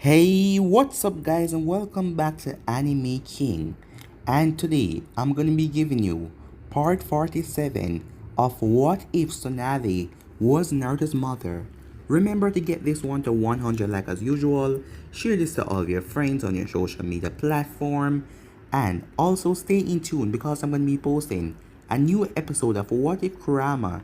Hey, what's up, guys, and welcome back to Anime King. And today I'm gonna be giving you part 47 of What If Tsunade Was Naruto's mother. Remember to get this one to 100 like as usual, share this to all of your friends on your social media platform, and also stay in tune because I'm gonna be posting a new episode of What If Kurama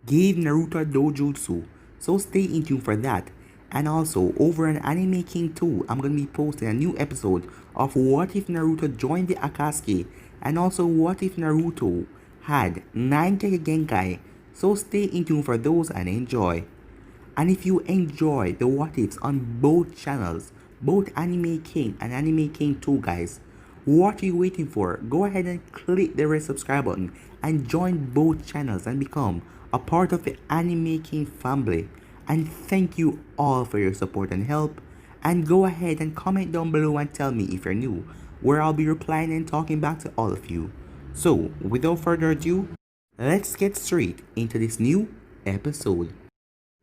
gave Naruto dojutsu, so stay in tune for that. And also, over on Anime King 2, I'm going to be posting a new episode of What If Naruto joined the Akatsuki, and also What If Naruto had 9 Genkai, so stay in tune for those and enjoy. And if you enjoy the What Ifs on both channels, both Anime King and Anime King 2, guys, what are you waiting for? Go ahead and click the red subscribe button and join both channels and become a part of the Anime King family. And thank you all for your support and help. And go ahead and comment down below and tell me if you're new, where I'll be replying and talking back to all of you. So, without further ado, let's get straight into this new episode.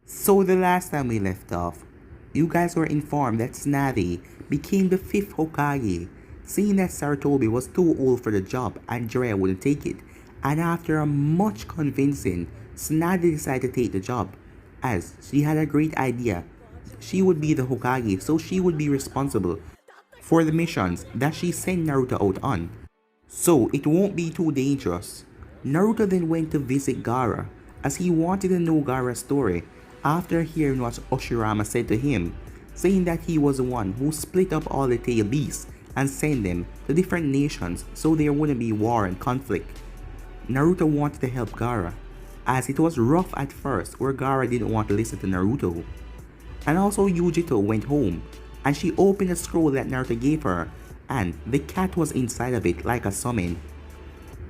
So the last time we left off, you guys were informed that Tsunade became the 5th Hokage, seeing that Sarutobi was too old for the job and Jiraiya wouldn't take it, and after a much convincing, Tsunade decided to take the job, as she had a great idea. She would be the Hokage, so she would be responsible for the missions that she sent Naruto out on, so it won't be too dangerous. Naruto then went to visit Gaara, as he wanted to know Gaara's story after hearing what Oshirama said to him, saying that he was the one who split up all the tail beasts and sent them to different nations so there wouldn't be war and conflict. Naruto wanted to help Gaara, as it was rough at first where Gaara didn't want to listen to Naruto. And also Yujito went home, and she opened a scroll that Naruto gave her, and the cat was inside of it like a summon,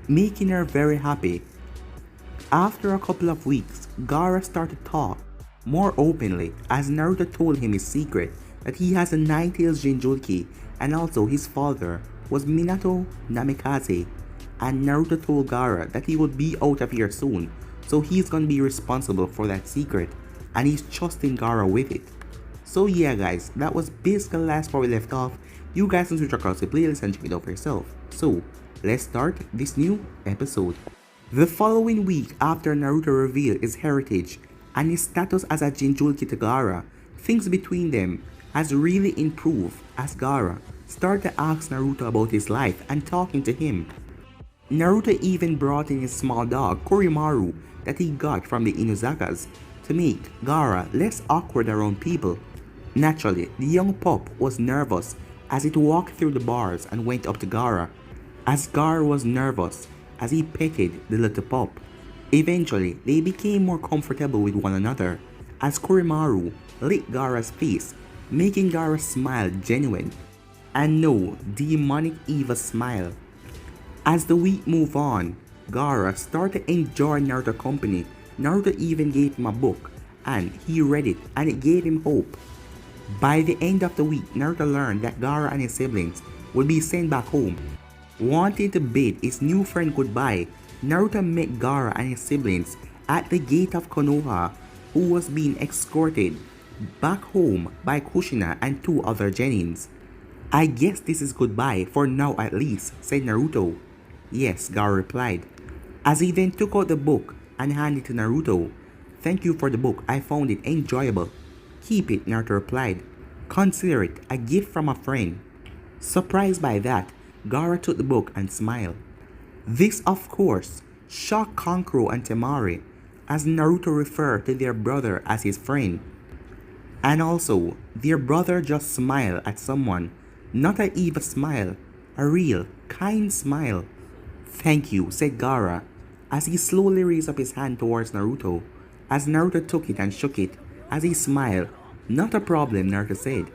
making her very happy. After a couple of weeks, Gaara started to talk more openly as Naruto told him his secret that he has a 9-tails Jinchuriki, and also his father was Minato Namikaze, and Naruto told Gaara that he would be out of here soon, so he's gonna be responsible for that secret, and he's trusting Gaara with it. So yeah, guys, that was basically the last part we left off. You guys can switch across the playlist and check it out for yourself. So let's start this new episode. The following week, after Naruto revealed his heritage and his status as a Jinchuriki to Gaara, things between them has really improved as Gaara started to ask Naruto about his life and talking to him. Naruto even brought in his small dog Korimaru that he got from the Inuzakas to make Gaara less awkward around people. Naturally, the young pup was nervous as it walked through the bars and went up to Gaara, as Gaara was nervous as he petted the little pup. Eventually, they became more comfortable with one another as Korimaru licked Gaara's face, making Gaara smile genuine and no demonic evil smile. As the week moved on, Gaara started to enjoy Naruto's company. Naruto even gave him a book and he read it and it gave him hope. By the end of the week, Naruto learned that Gaara and his siblings would be sent back home. Wanting to bid his new friend goodbye, Naruto met Gaara and his siblings at the gate of Konoha, who was being escorted back home by Kushina and 2 other genins. "I guess this is goodbye, for now at least," said Naruto. "Yes," Gaara replied, as he then took out the book and handed it to Naruto. "Thank you for the book, I found it enjoyable." "Keep it," Naruto replied. "Consider it a gift from a friend." Surprised by that, Gaara took the book and smiled. This, of course, shocked Kankuro and Temari, as Naruto referred to their brother as his friend. And also, their brother just smiled at someone, not an evil smile, a real, kind smile. "Thank you," said Gaara, as he slowly raised up his hand towards Naruto, as Naruto took it and shook it, as he smiled. "Not a problem," Naruto said.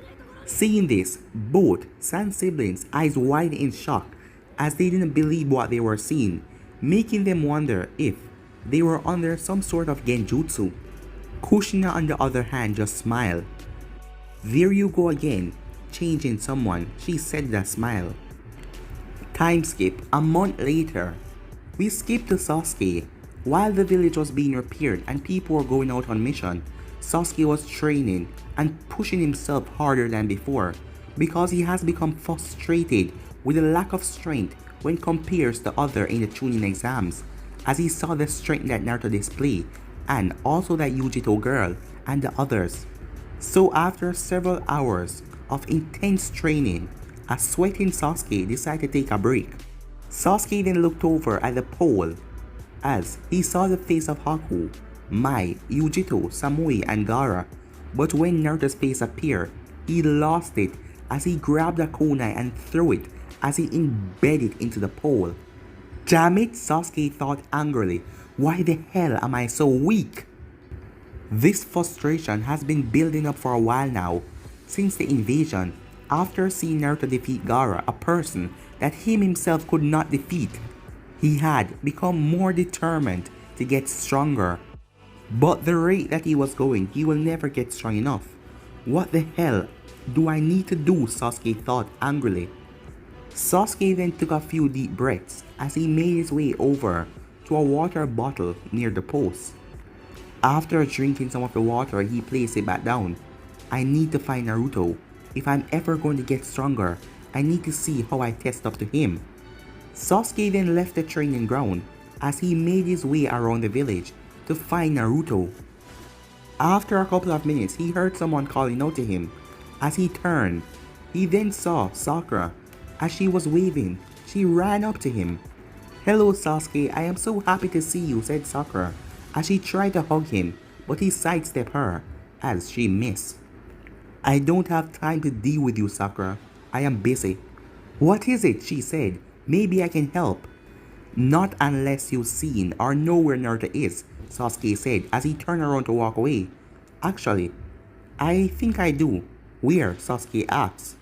Seeing this, both San siblings' eyes widened in shock, as they didn't believe what they were seeing, making them wonder if they were under some sort of genjutsu. Kushina, on the other hand, just smiled. "There you go again, changing someone," she said with a smile. Time skip. A month later, we skip to Sasuke. While the village was being repaired and people were going out on mission, Sasuke was training and pushing himself harder than before because he has become frustrated with the lack of strength when compared to other in the tuning exams, as he saw the strength that Naruto displayed and also that Yujito girl and the others. So after several hours of intense training, a sweating Sasuke decided to take a break. Sasuke then looked over at the pole as he saw the face of Haku, Mai, Yujito, Samui, and Gaara. But when Naruto's face appeared, he lost it as he grabbed a kunai and threw it as he embedded into the pole. Damn it, Sasuke thought angrily. Why the hell am I so weak? This frustration has been building up for a while now, since the invasion, after seeing Naruto defeat Gaara, a person that him himself could not defeat. He had become more determined to get stronger. But the rate that he was going, he will never get strong enough. What the hell do I need to do? Sasuke thought angrily. Sasuke then took a few deep breaths as he made his way over to a water bottle near the post. After drinking some of the water, he placed it back down. I need to find Naruto. If I'm ever going to get stronger, I need to see how I test up to him. Sasuke then left the training ground as he made his way around the village to find Naruto. After a couple of minutes, he heard someone calling out to him. As he turned, he then saw Sakura. As she was waving, she ran up to him. "Hello Sasuke, I am so happy to see you," said Sakura as she tried to hug him, but he sidestepped her as she missed. "I don't have time to deal with you, Sakura. I am busy." "What is it?" she said. "Maybe I can help." "Not unless you've seen or know where Naruto is," Sasuke said as he turned around to walk away. "Actually, I think I do." "Where?" Sasuke asked.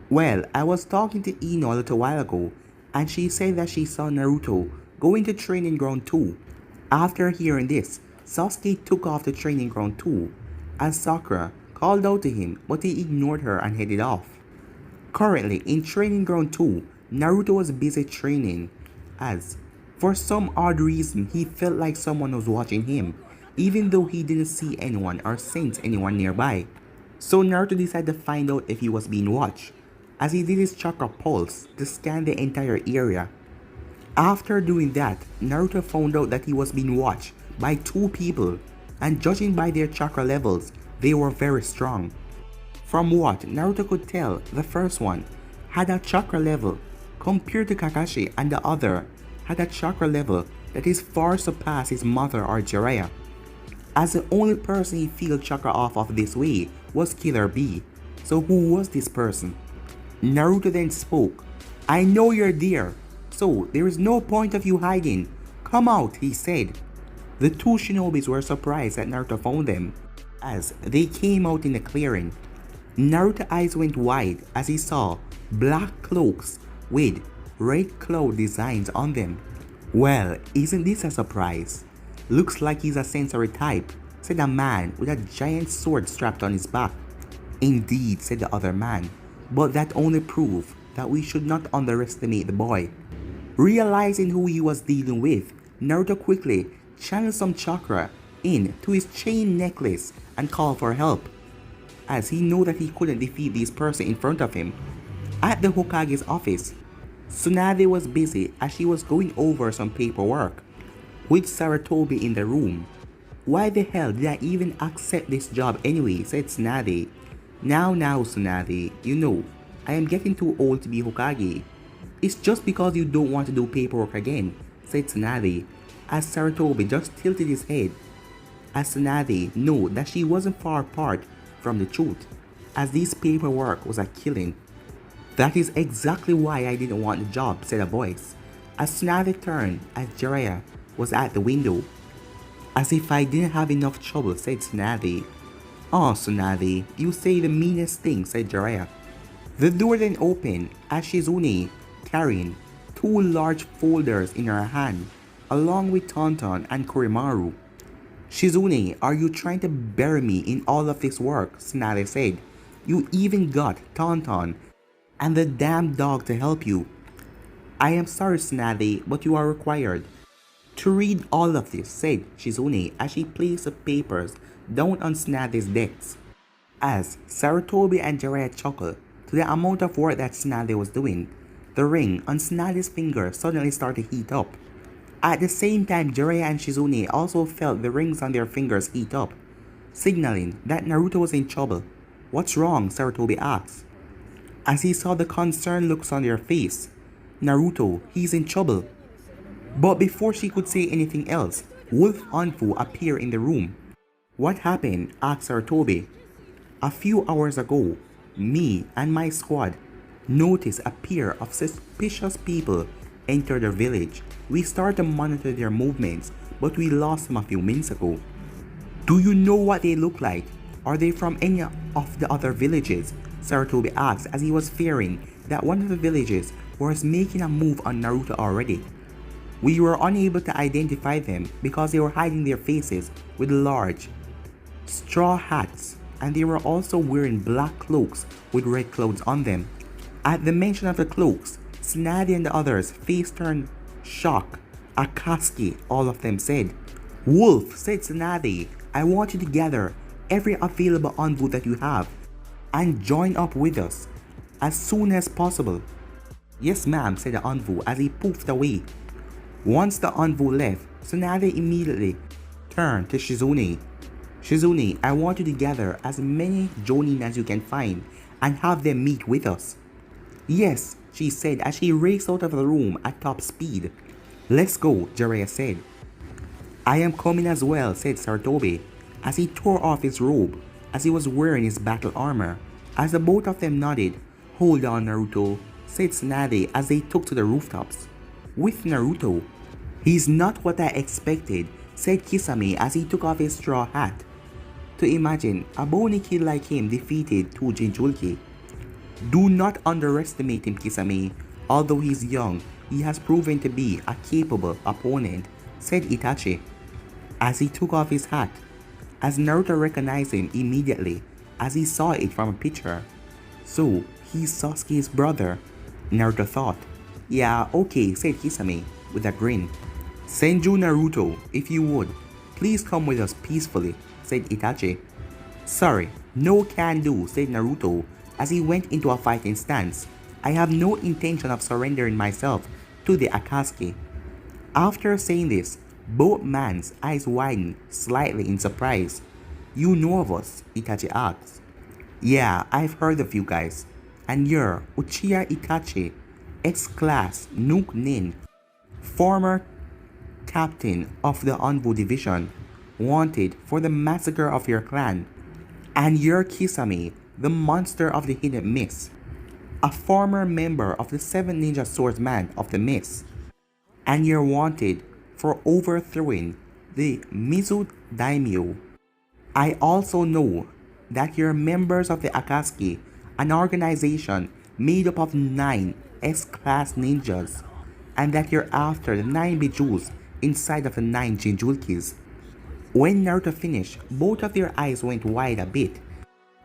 "Well, I was talking to Ino a little while ago, and she said that she saw Naruto going to training ground too." After hearing this, Sasuke took off to training ground too, as Sakura called out to him, but he ignored her and headed off. Currently, in training ground 2, Naruto was busy training, as for some odd reason he felt like someone was watching him, even though he didn't see anyone or sense anyone nearby. So Naruto decided to find out if he was being watched, as he did his chakra pulse to scan the entire area. After doing that, Naruto found out that he was being watched by 2 people, and judging by their chakra levels, they were very strong. From what Naruto could tell, the first one had a chakra level compared to Kakashi, and the other had a chakra level that is far surpassed his mother or Jiraiya. As the only person he felt chakra off of this way was Killer Bee. So who was this person? Naruto then spoke. "I know you're there, so there is no point of you hiding. Come out," he said. The 2 shinobis were surprised that Naruto found them, as they came out in the clearing. Naruto's eyes went wide as he saw black cloaks with red cloud designs on them. "Well, isn't this a surprise? Looks like he's a sensory type," said a man with a giant sword strapped on his back. "Indeed," said the other man, "but that only proved that we should not underestimate the boy." Realizing who he was dealing with, Naruto quickly channeled some chakra into his chain necklace and called for help, as he knew that he couldn't defeat this person in front of him. At the Hokage's office, Tsunade was busy as she was going over some paperwork, with Sarutobi in the room. "Why the hell did I even accept this job anyway?" said Tsunade. Now Tsunade, you know, I am getting too old to be Hokage." "It's just because you don't want to do paperwork again," said Tsunade, as Sarutobi just tilted his head, as Tsunade knew that she wasn't far apart from the truth, as this paperwork was a killing. "That is exactly why I didn't want the job," said a voice, as Tsunade turned as Jiraiya was at the window. "As if I didn't have enough trouble," said Tsunade. "Oh, Tsunade, you say the meanest thing," said Jiraiya. The door then opened as Shizune, carrying 2 large folders in her hand, along with Tauntaun and Korimaru. "Shizune, are you trying to bury me in all of this work?" Tsunade said. "You even got Tauntaun and the damn dog to help you." "I am sorry, Tsunade, but you are required to read all of this," said Shizune as she placed the papers down on Tsunade's decks. As Sarutobi and Jiraiya chuckled to the amount of work that Tsunade was doing, the ring on Tsunade's finger suddenly started to heat up. At the same time, Jiraiya and Shizune also felt the rings on their fingers heat up, signaling that Naruto was in trouble. "What's wrong?" Sarutobi asked. As he saw the concerned looks on their face, "Naruto, he's in trouble." But before she could say anything else, Wolf Anfu appeared in the room. "What happened?" asked Sarutobi. "A few hours ago, me and my squad noticed a pair of suspicious people enter the village. We started to monitor their movements, but we lost them a few minutes ago." "Do you know what they look like? Are they from any of the other villages?" Sarutobi asked, as he was fearing that one of the villages was making a move on Naruto already. "We were unable to identify them because they were hiding their faces with large straw hats, and they were also wearing black cloaks with red clouds on them." At the mention of the cloaks, Tsunade and the others' face turned shock. "Akatsuki," all of them said. "Wolf," said Tsunade, "I want you to gather every available envoy that you have and join up with us as soon as possible." "Yes, ma'am," said the envoy as he poofed away. Once the envoy left, Tsunade immediately turned to Shizune. "Shizune, I want you to gather as many Jonin as you can find and have them meet with us." "Yes," she said as she raced out of the room at top speed. "Let's go," Jiraiya said. "I am coming as well," said Sarutobi as he tore off his robe as he was wearing his battle armor. As the both of them nodded, "Hold on, Naruto," said Tsunade as they took to the rooftops. With Naruto, "He's not what I expected," said Kisame as he took off his straw hat. To imagine a bony kid like him defeated two Jinchuriki. "Do not underestimate him, Kisame. Although he's young, he has proven to be a capable opponent," said Itachi as he took off his hat. As Naruto recognized him immediately as he saw it from a picture. "So, he's Sasuke's brother," Naruto thought. "Yeah, okay," said Kisame with a grin. "Senju Naruto, if you would, please come with us peacefully," said Itachi. "Sorry, no can do," said Naruto as he went into a fighting stance. "I have no intention of surrendering myself to the Akatsuki." After saying this, both men's eyes widened slightly in surprise. "You know of us?" Itachi asked. "Yeah, I've heard of you guys. And you're Uchiha Itachi, X-Class Nuke Nin, former captain of the Envoy Division, wanted for the massacre of your clan. And you're Kisame, the monster of the Hidden Mist, a former member of the 7 Ninja Swordsman of the Mist. And you're wanted for overthrowing the Mizu Daimyo. I also know that you're members of the Akatsuki, an organization made up of 9 S-class ninjas, and that you're after the 9 Bijus inside of the 9 Jinchurikis." When Naruto finished, both of their eyes went wide a bit,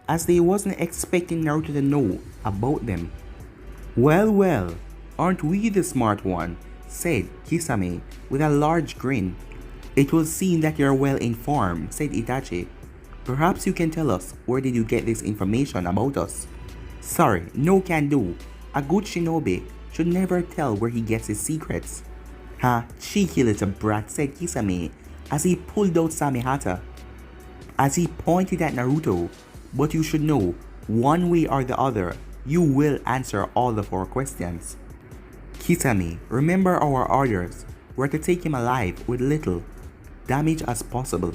as they wasn't expecting Naruto to know about them. "Well, well, aren't we the smart one?" said Kisame with a large grin. "It will seem that you're well informed," said Itachi. "Perhaps you can tell us where did you get this information about us?" "Sorry, no can do. A good shinobi should never tell where he gets his secrets." "Ha, cheeky little brat," said Kisame as he pulled out Samehata. As he pointed at Naruto, "But you should know, one way or the other, you will answer all of our questions. Kisame, remember our orders were to take him alive with little damage as possible.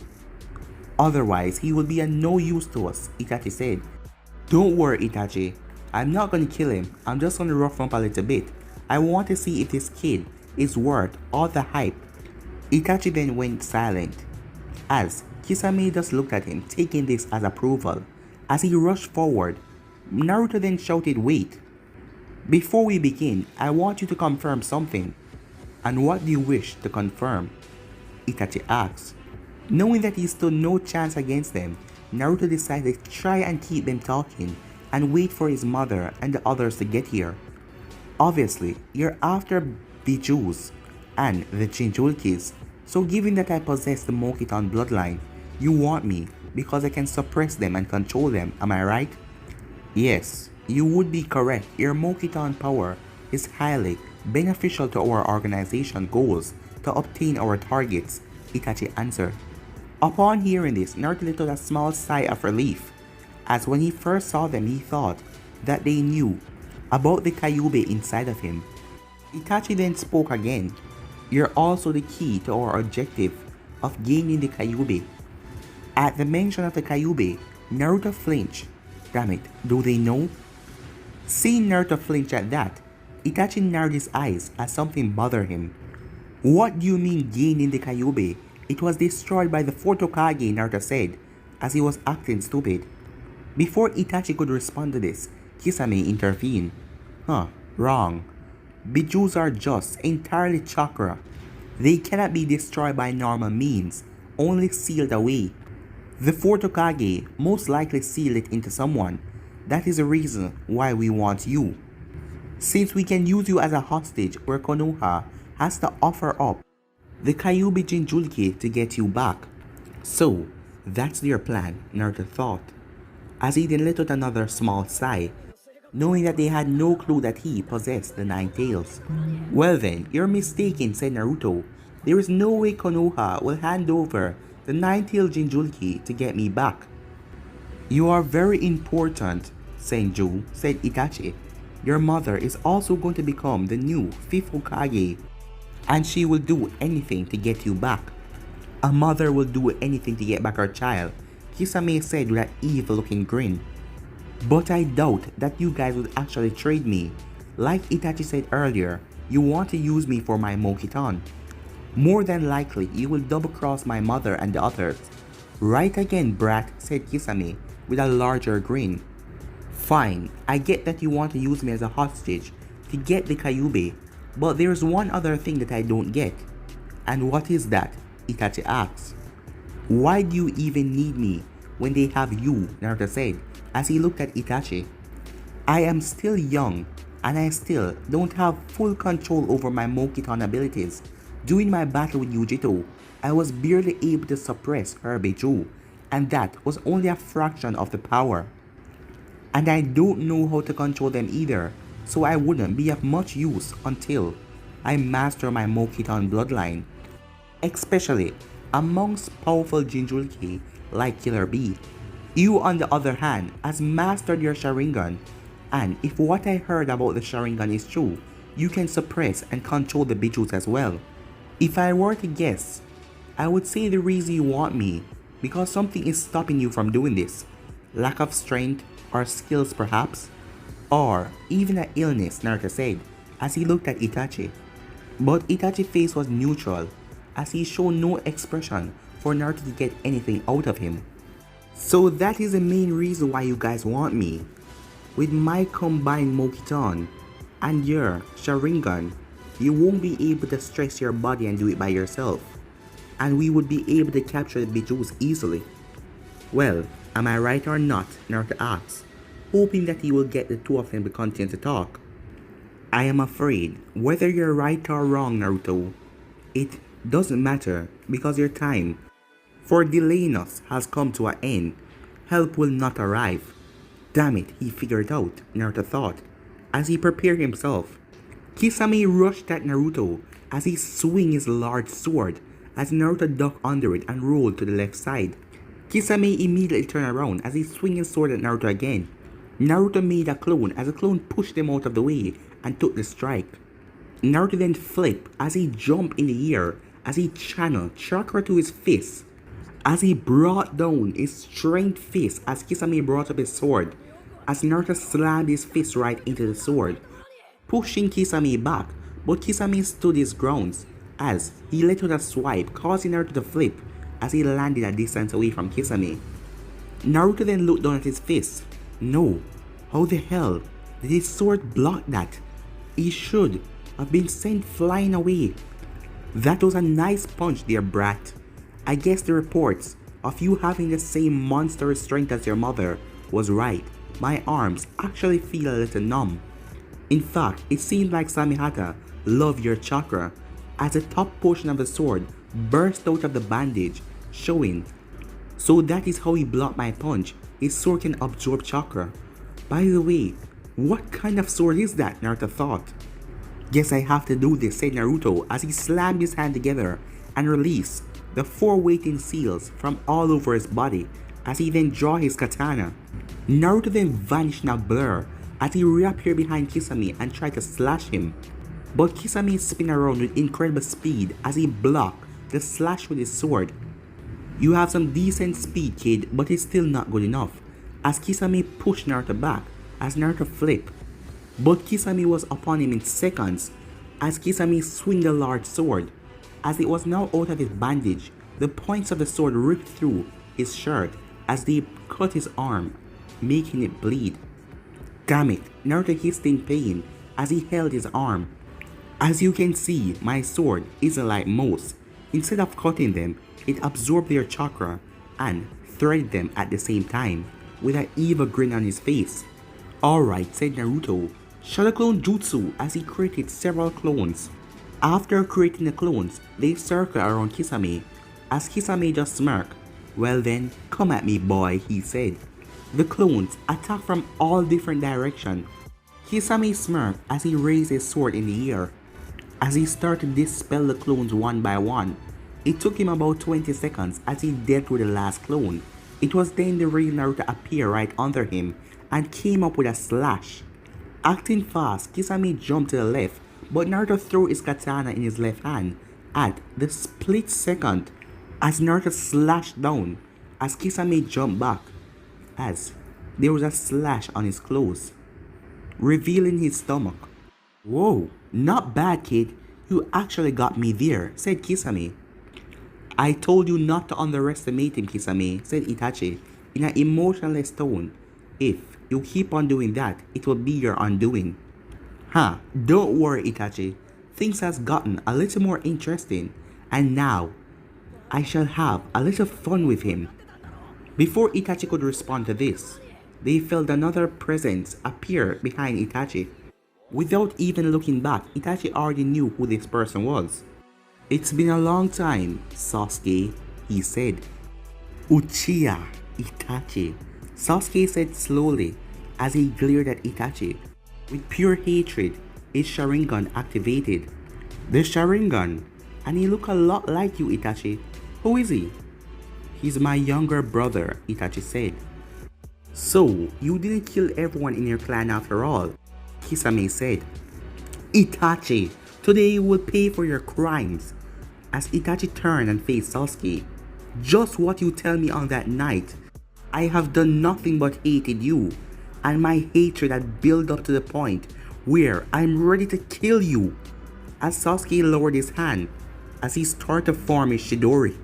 Otherwise, he will be of no use to us," Itachi said. "Don't worry, Itachi. I'm not gonna kill him. I'm just gonna rough him up a little bit. I want to see if this kid is worth all the hype." Itachi then went silent, as Kisame just looked at him, taking this as approval. As he rushed forward, Naruto then shouted, "Wait! Before we begin, I want you to confirm something." "And what do you wish to confirm?" Itachi asked. Knowing that he stood no chance against them, Naruto decided to try and keep them talking and wait for his mother and the others to get here. "Obviously, you're after Bijus and the Jinchurikis, so given that I possess the Mokiton bloodline, you want me because I can suppress them and control them, am I right? Yes, you would be correct. Your Mokiton power is highly beneficial to our organization goals to obtain our targets, Itachi answered. Upon hearing this, Naruto let out a small sigh of relief, as when he first saw them he thought that they knew about the Kyuubi inside of him. Itachi then spoke again. You're also the key to our objective of gaining the Kyuubi. At the mention of the Kyuubi, Naruto flinched. Damn it, do they know? Seeing Naruto flinch at that, Itachi narrowed his eyes as something bothered him. What do you mean gaining the Kyuubi? It was destroyed by the fourth Hokage, Naruto said, as he was acting stupid. Before Itachi could respond to this, Kisame intervened. Wrong. Bijus are just entirely chakra. They cannot be destroyed by normal means, only sealed away. The fourth Hokage most likely sealed it into someone. That is the reason why we want you. Since we can use you as a hostage where Konoha has to offer up the Kyuubi Jinchuriki to get you back. So, that's their plan, Naruto thought, as he then let out another small sigh, knowing that they had no clue that he possessed the Nine Tails. Well then, you're mistaken, said Naruto. There is no way Konoha will hand over the Nine-Tailed Jinchuriki to get me back. You are very important, Senju, said Itachi. Your mother is also going to become the new fifth Hokage, and she will do anything to get you back. A mother will do anything to get back her child, Kisame said with an evil-looking grin. But I doubt that you guys would actually trade me. Like Itachi said earlier, you want to use me for my Mokiton. More than likely, you will double-cross my mother and the others. Right again, brat, said Kisame with a larger grin. Fine, I get that you want to use me as a hostage to get the Kyuubi, but there's one other thing that I don't get. And what is that? Itachi asks. Why do you even need me when they have you? Naruto said as he looked at Itachi. I am still young and I still don't have full control over my Mokiton abilities. During my battle with Yujito, I was barely able to suppress her Biju, and that was only a fraction of the power. And I don't know how to control them either, so I wouldn't be of much use until I master my Mokiton bloodline. Especially amongst powerful Jinchuriki like Killer Bee. You on the other hand has mastered your Sharingan, and if what I heard about the Sharingan is true, you can suppress and control the Bijus as well. If I were to guess, I would say the reason you want me because something is stopping you from doing this. Lack of strength or skills perhaps, or even an illness, Naruto said as he looked at Itachi. But Itachi's face was neutral as he showed no expression for Naruto to get anything out of him. So that is the main reason why you guys want me. With my combined Mokiton and your Sharingan, you won't be able to stress your body and do it by yourself, and we would be able to capture the Bijus easily. Well, am I right or not? Naruto asks, hoping that he will get the two of them to continue to talk. I am afraid, whether you're right or wrong, Naruto, it doesn't matter because your time for delaying us has come to an end. Help will not arrive. Damn it, he figured out, Naruto thought, as he prepared himself. Kisame rushed at Naruto as he swung his large sword as Naruto ducked under it and rolled to the left side. Kisame immediately turned around as he swung his sword at Naruto again. Naruto made a clone as the clone pushed him out of the way and took the strike. Naruto then flipped as he jumped in the air as he channeled chakra to his fist, as he brought down his strength fist as Kisame brought up his sword, as Naruto slammed his fist right into the sword, pushing Kisame back, but Kisame stood his grounds as he let out a swipe, causing Naruto to flip as he landed a distance away from Kisame. Naruto then looked down at his fist. No, how the hell did his sword block that? He should have been sent flying away. That was a nice punch, dear brat. I guess the reports of you having the same monstrous strength as your mother was right. My arms actually feel a little numb. In fact, it seemed like Samihata loved your chakra, as the top portion of the sword burst out of the bandage, showing So that is how he blocked my punch. His sword can absorb chakra. By the way, what kind of sword is that? Naruto thought. Guess I have to do this, said Naruto as he slammed his hand together and released the four waiting seals from all over his body as he then drew his katana. Naruto then vanished in a blur as he reappeared behind Kisame and tried to slash him. But Kisame spun around with incredible speed as he blocked the slash with his sword. You have some decent speed, kid, but it's still not good enough, as Kisame pushed Naruto back as Naruto flipped. But Kisame was upon him in seconds as Kisame swung the large sword. As it was now out of his bandage, the points of the sword ripped through his shirt as they cut his arm, making it bleed. Damn it, Naruto hissed in pain as he held his arm. As you can see, my sword isn't like most. Instead of cutting them, it absorbed their chakra and threaded them at the same time, with an evil grin on his face. Alright, said Naruto, Shadow Clone Jutsu as he created several clones. After creating the clones, they circle around Kisame, as Kisame just smirked. Well then, come at me boy, he said. The clones attacked from all different directions. Kisame smirked as he raised his sword in the air. As he started to dispel the clones one by one, it took him about 20 seconds as he dealt with the last clone. It was then the real Naruto appeared right under him and came up with a slash. Acting fast, Kisame jumped to the left, but Naruto threw his katana in his left hand at the split second as Naruto slashed down as Kisame jumped back, as there was a slash on his clothes, revealing his stomach. Whoa, not bad kid, you actually got me there, said Kisame. I told you not to underestimate him, Kisame, said Itachi in an emotionless tone. If you keep on doing that, it will be your undoing. Huh, don't worry Itachi, things has gotten a little more interesting, and now I shall have a little fun with him. Before Itachi could respond to this, they felt another presence appear behind Itachi. Without even looking back, Itachi already knew who this person was. It's been a long time, Sasuke, he said. Uchiha, Itachi, Sasuke said slowly as he glared at Itachi. With pure hatred, his Sharingan activated. The Sharingan, and he looked a lot like you, Itachi. Who is he? He's my younger brother, Itachi said. So, you didn't kill everyone in your clan after all, Kisame said. Itachi, today you will pay for your crimes. As Itachi turned and faced Sasuke. Just what you tell me on that night. I have done nothing but hated you, and my hatred had built up to the point where I'm ready to kill you. As Sasuke lowered his hand, as he started to form his Chidori.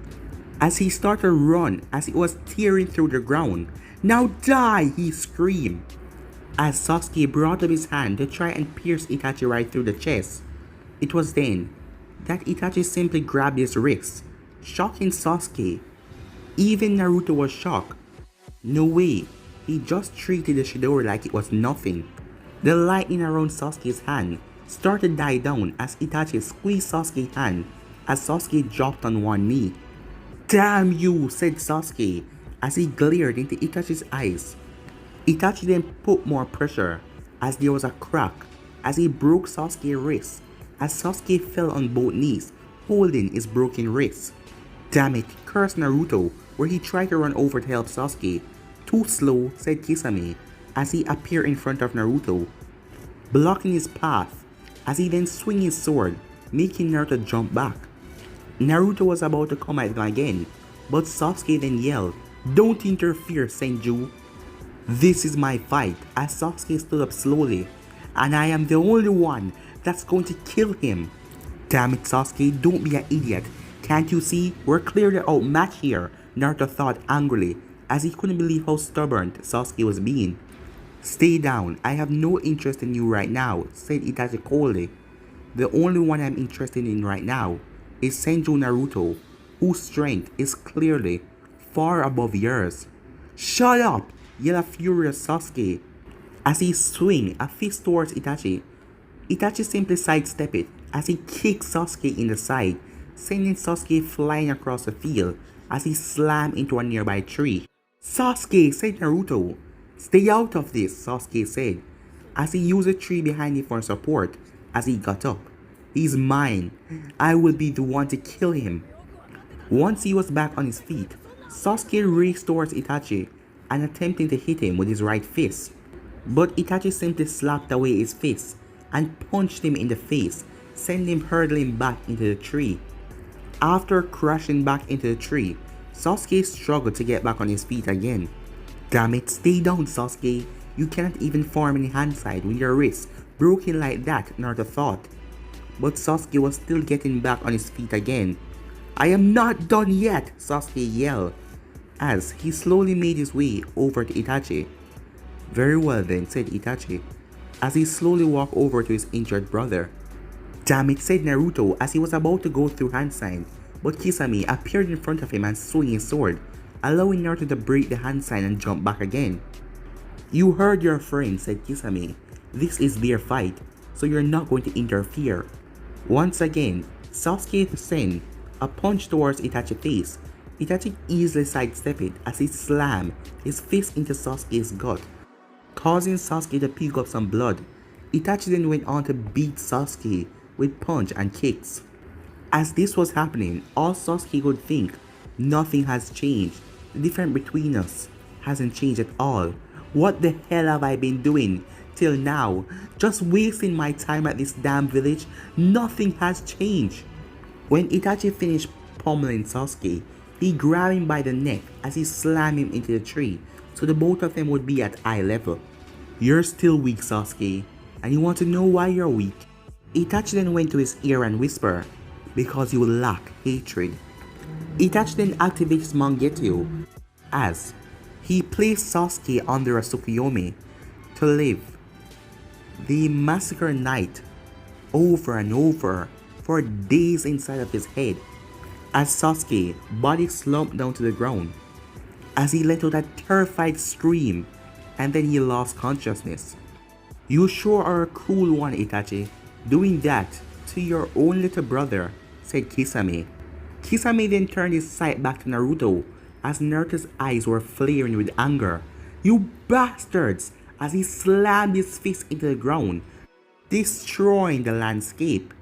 As he started to run as it was tearing through the ground. Now die, he screamed. As Sasuke brought up his hand to try and pierce Itachi right through the chest. It was then that Itachi simply grabbed his wrist, shocking Sasuke. Even Naruto was shocked. No way, he just treated the Chidori like it was nothing. The lightning around Sasuke's hand started to die down as Itachi squeezed Sasuke's hand as Sasuke dropped on one knee. Damn you, said Sasuke as he glared into Itachi's eyes. Itachi then put more pressure as there was a crack as he broke Sasuke's wrist as Sasuke fell on both knees holding his broken wrist. Damn it, cursed Naruto where he tried to run over to help Sasuke. Too slow, said Kisame as he appeared in front of Naruto, blocking his path as he then swung his sword, making Naruto jump back. Naruto was about to come at him again, but Sasuke then yelled, "Don't interfere, Senju. This is my fight," as Sasuke stood up slowly, "and I am the only one that's going to kill him." Damn it, Sasuke, don't be an idiot. Can't you see? We're clearly outmatched here, Naruto thought angrily, as he couldn't believe how stubborn Sasuke was being. Stay down, I have no interest in you right now, said Itachi coldly. The only one I'm interested in right now is Senju Naruto, whose strength is clearly far above yours. Shut up, yelled a furious Sasuke as he swung a fist towards Itachi. Itachi simply sidestepped it as he kicked Sasuke in the side, sending Sasuke flying across the field. as he slammed into a nearby tree. "Sasuke," said Naruto. "Stay out of this," Sasuke said, as he used a tree behind him for support as he got up. "He's mine. I will be the one to kill him." Once he was back on his feet, Sasuke raced towards Itachi and attempting to hit him with his right fist. But Itachi simply slapped away his fist and punched him in the face, sending him hurtling back into the tree. After crashing back into the tree, Sasuke struggled to get back on his feet again. "Damn it, stay down, Sasuke. You cannot even form any handside with your wrist broken like that," Naruto thought. But Sasuke was still getting back on his feet again. "I am not done yet," Sasuke yelled, as he slowly made his way over to Itachi. "Very well then," said Itachi, as he slowly walked over to his injured brother. "Damn it," said Naruto as he was about to go through hand sign, but Kisame appeared in front of him and swung his sword, allowing Naruto to break the hand sign and jump back again. "You heard your friend," said Kisame. "This is their fight, so you're not going to interfere." Once again, Sasuke sent a punch towards Itachi's face. Itachi easily sidestepped it as he slammed his fist into Sasuke's gut, causing Sasuke to pick up some blood. Itachi then went on to beat Sasuke with punch and kicks. As this was happening, all Sasuke could think, nothing has changed. The difference between us hasn't changed at all. What the hell have I been doing till now? Just wasting my time at this damn village? Nothing has changed. When Itachi finished pummeling Sasuke, he grabbed him by the neck as he slammed him into the tree, so the both of them would be at eye level. "You're still weak, Sasuke, and you want to know why you're weak?" Itachi then went to his ear and whispered, "Because you lack hatred." Itachi then activated his Mangekyou as he placed Sasuke under a Tsukuyomi to live the massacre night over and over for days inside of his head, as Sasuke's body slumped down to the ground as he let out a terrified scream, and then he lost consciousness. "You sure are a cruel one, Itachi, doing that to your own little brother," said Kisame. Kisame then turned his sight back to Naruto as Naruto's eyes were flaring with anger. "You bastards!" as he slammed his fist into the ground, destroying the landscape.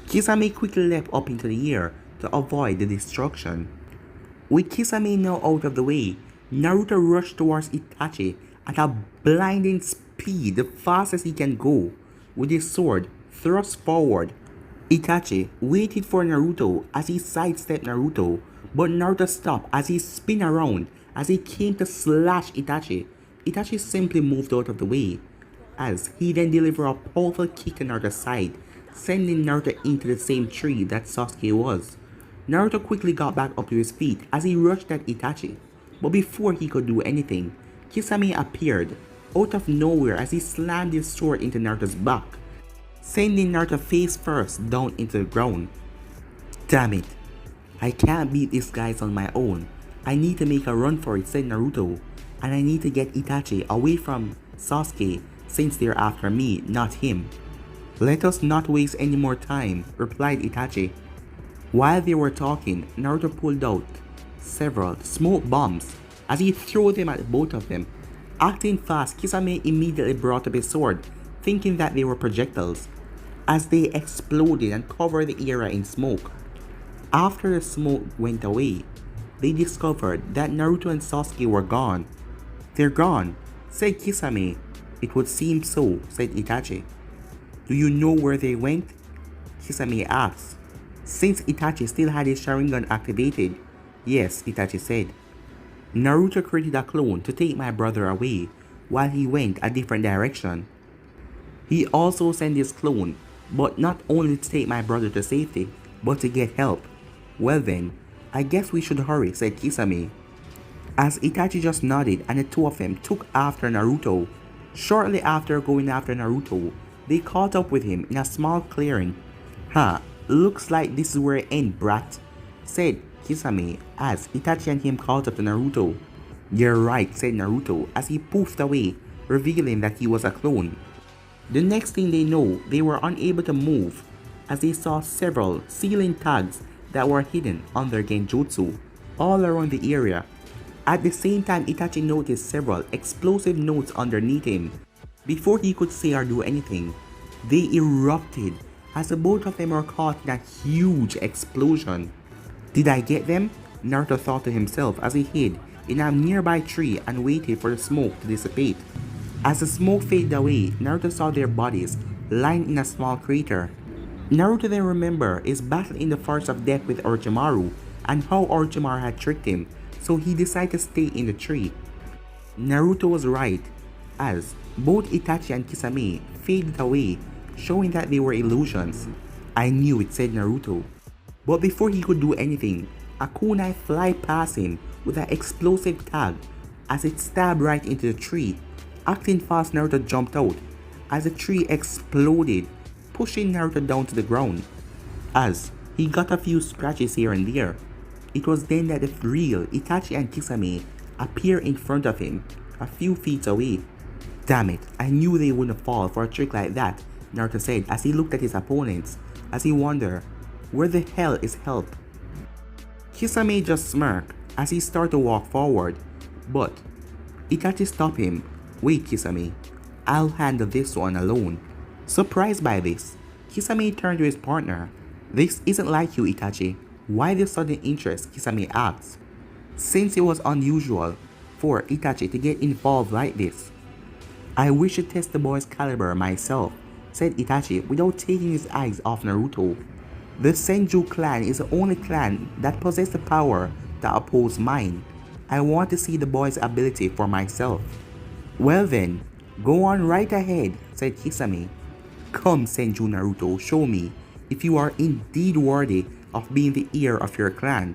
Kisame quickly leapt up into the air to avoid the destruction. With Kisame now out of the way, Naruto rushed towards Itachi at a blinding speed, the fastest he can go, with his sword thrust forward. Itachi waited for Naruto as he sidestepped Naruto, but Naruto stopped as he spun around as he came to slash Itachi. Itachi simply moved out of the way, as he then delivered a powerful kick to Naruto's side, sending Naruto into the same tree that Sasuke was. Naruto quickly got back up to his feet as he rushed at Itachi, but before he could do anything, Kisame appeared out of nowhere as he slammed his sword into Naruto's back, sending Naruto face first down into the ground. "Damn it, I can't beat these guys on my own. I need to make a run for it," said Naruto, "and I need to get Itachi away from Sasuke since they're after me, not him." "Let us not waste any more time," replied Itachi. While they were talking, Naruto pulled out several smoke bombs as he threw them at both of them. Acting fast, Kisame immediately brought up his sword, thinking that they were projectiles, as they exploded and covered the area in smoke. After the smoke went away, they discovered that Naruto and Sasuke were gone. "They're gone," said Kisame. "It would seem so," said Itachi. "Do you know where they went?" Kisame asked. Since Itachi still had his Sharingan activated, "Yes," Itachi said. "Naruto created a clone to take my brother away while he went a different direction. He also sent his clone, but not only to take my brother to safety, but to get help." "Well then, I guess we should hurry," said Kisame, as Itachi just nodded and the two of them took after Naruto. Shortly after going after Naruto, they caught up with him in a small clearing. "Huh, looks like this is where it ends, brat," said Kisame as Itachi and him caught up to Naruto. "You're right," said Naruto as he poofed away, revealing that he was a clone. The next thing they know, they were unable to move as they saw several ceiling tags that were hidden under Genjutsu. all around the area. At the same time, Itachi noticed several explosive notes underneath him. Before he could say or do anything, they erupted as the both of them were caught in a huge explosion. Did I get them? Naruto thought to himself as he hid in a nearby tree and waited for the smoke to dissipate. As the smoke faded away, Naruto saw their bodies lying in a small crater. Naruto then remembered his battle in the Forest of Death with Orochimaru and how Orochimaru had tricked him, so he decided to stay in the tree. Naruto was right, as both Itachi and Kisame faded away, showing that they were illusions. I knew it, said Naruto. But before he could do anything, a kunai fly past him with an explosive tag as it stabbed right into the tree. Acting fast, Naruto jumped out as the tree exploded, pushing Naruto down to the ground. As he got a few scratches here and there, it was then that the real Itachi and Kisame appeared in front of him, a few feet away. Damn it, I knew they wouldn't fall for a trick like that, Naruto said as he looked at his opponents, as he wondered, where the hell is help? Kisame just smirked as he started to walk forward, but Itachi stopped him. Wait, Kisame, I'll handle this one alone. Surprised by this, Kisame turned to his partner. This isn't like you, Itachi. Why this sudden interest? Kisame asked. Since it was unusual for Itachi to get involved like this. I wish to test the boy's caliber myself, said Itachi without taking his eyes off Naruto. The Senju clan is the only clan that possesses the power to oppose mine. I want to see the boy's ability for myself. Well then, go on right ahead, said Kisame. Come, Senju Naruto, show me if you are indeed worthy of being the heir of your clan.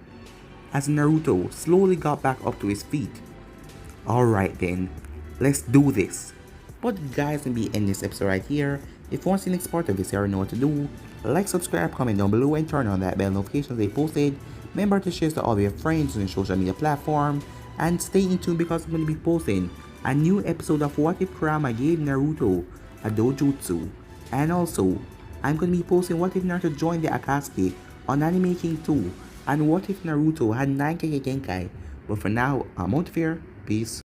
As Naruto slowly got back up to his feet. Alright then, let's do this. But guys, we'll be ending this episode right here. If you want to see the next part of this, you already know what to do. Like, subscribe, comment down below, and turn on that bell notification they posted. Remember to share to all your friends on the social media platform. And stay in tune because I'm going to be posting a new episode of What If Kurama Gave Naruto a Dojutsu. And also, I'm going to be posting What If Naruto joined the Akatsuki on Anime King 2. And What If Naruto had 9 Genkai. But for now, I'm out of here. Peace.